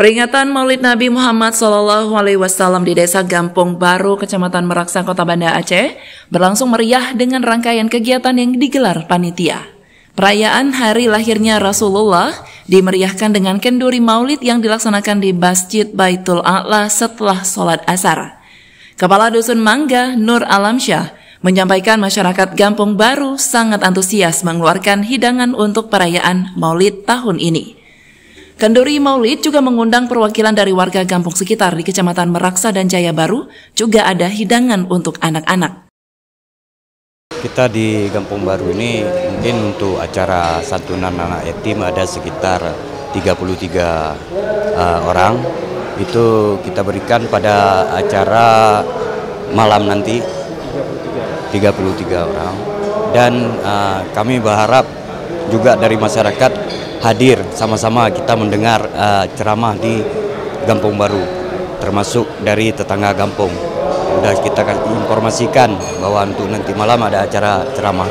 Peringatan Maulid Nabi Muhammad SAW di Desa Gampong Baru, Kecamatan Meraksa, Kota Banda Aceh, berlangsung meriah dengan rangkaian kegiatan yang digelar panitia. Perayaan hari lahirnya Rasulullah dimeriahkan dengan kenduri maulid yang dilaksanakan di Masjid Baitul A'la setelah sholat asar. Kepala Dusun Mangga, Nur Alamsyah, menyampaikan masyarakat Gampong Baru sangat antusias mengeluarkan hidangan untuk perayaan maulid tahun ini. Kenduri maulid juga mengundang perwakilan dari warga kampung sekitar di Kecamatan Meraksa dan Jaya Baru, juga ada hidangan untuk anak-anak. Kita di Gampong Baru ini mungkin untuk acara santunan anak yatim ada sekitar 33 orang. Itu kita berikan pada acara malam nanti 33 orang. Dan kami berharap juga dari masyarakat hadir sama-sama kita mendengar ceramah di Gampong Baru, termasuk dari tetangga Gampong. Sudah kita informasikan bahwa untuk nanti malam ada acara ceramah.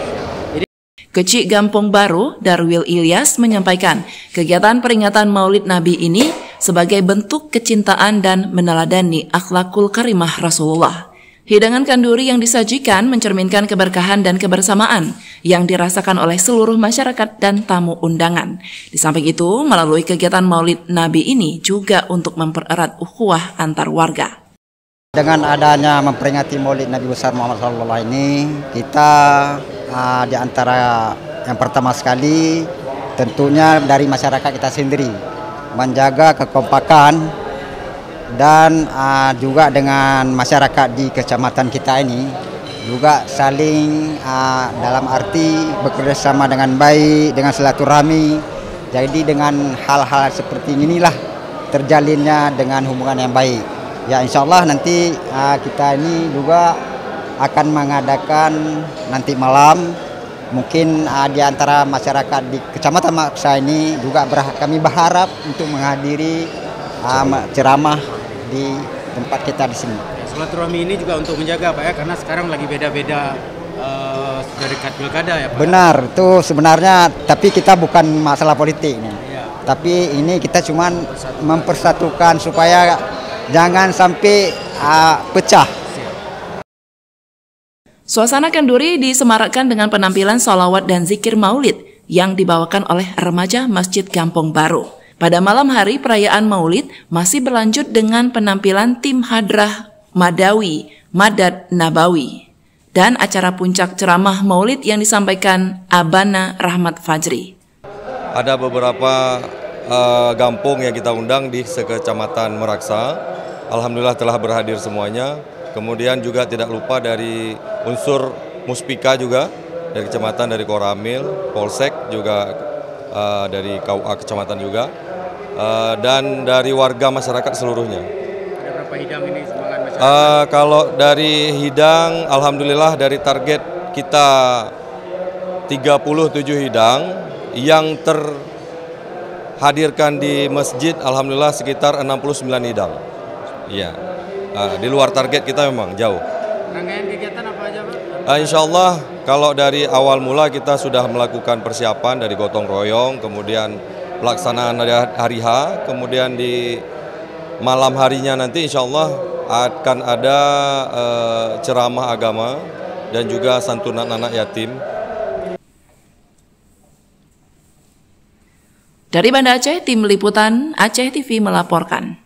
Kecik Gampong Baru, Darwil Ilyas menyampaikan kegiatan peringatan Maulid Nabi ini sebagai bentuk kecintaan dan meneladani akhlakul karimah Rasulullah. Hidangan kenduri yang disajikan mencerminkan keberkahan dan kebersamaan yang dirasakan oleh seluruh masyarakat dan tamu undangan. Di samping itu, melalui kegiatan Maulid Nabi ini juga untuk mempererat ukhuwah antar warga. Dengan adanya memperingati Maulid Nabi besar Muhammad SAW ini, kita di antara yang pertama sekali tentunya dari masyarakat kita sendiri menjaga kekompakan. Dan juga dengan masyarakat di kecamatan kita ini juga saling dalam arti bekerjasama dengan baik, dengan silaturahmi. Jadi dengan hal-hal seperti inilah terjalinnya dengan hubungan yang baik. Ya, insya Allah nanti kita ini juga akan mengadakan nanti malam mungkin di antara masyarakat di Kecamatan Meraksa ini juga kami berharap untuk menghadiri ceramah di tempat kita di sini. Silaturahmi ini juga untuk menjaga Pak ya, karena sekarang lagi beda-beda dekat pilkada ya Pak. Benar, itu sebenarnya, tapi kita bukan masalah politik nih. Ya. Tapi ini kita cuma mempersatukan supaya jangan sampai pecah. Suasana kenduri disemarakkan dengan penampilan sholawat dan zikir maulid yang dibawakan oleh remaja Masjid Gampong Baru. Pada malam hari perayaan Maulid masih berlanjut dengan penampilan tim Hadrah Madawi, Madad Nabawi, dan acara puncak ceramah Maulid yang disampaikan Abana Rahmat Fajri. Ada beberapa gampung yang kita undang di sekecamatan Meraksa. Alhamdulillah telah berhadir semuanya. Kemudian juga tidak lupa dari unsur Muspika juga, dari kecamatan, dari Koramil, Polsek juga dari KUA kecamatan juga. Dan dari warga masyarakat seluruhnya. Ada berapa hidang ini sumbangan masyarakat? Kalau dari hidang, alhamdulillah dari target kita 37 hidang yang terhadirkan di masjid, alhamdulillah sekitar 69 hidang. Iya, di luar target kita memang jauh. Rangkaian kegiatan apa aja Pak? Insya Allah kalau dari awal mula kita sudah melakukan persiapan dari gotong royong, kemudian pelaksanaan hari H, kemudian di malam harinya nanti insya Allah akan ada ceramah agama dan juga santunan anak yatim. Dari Banda Aceh, tim liputan Aceh TV melaporkan.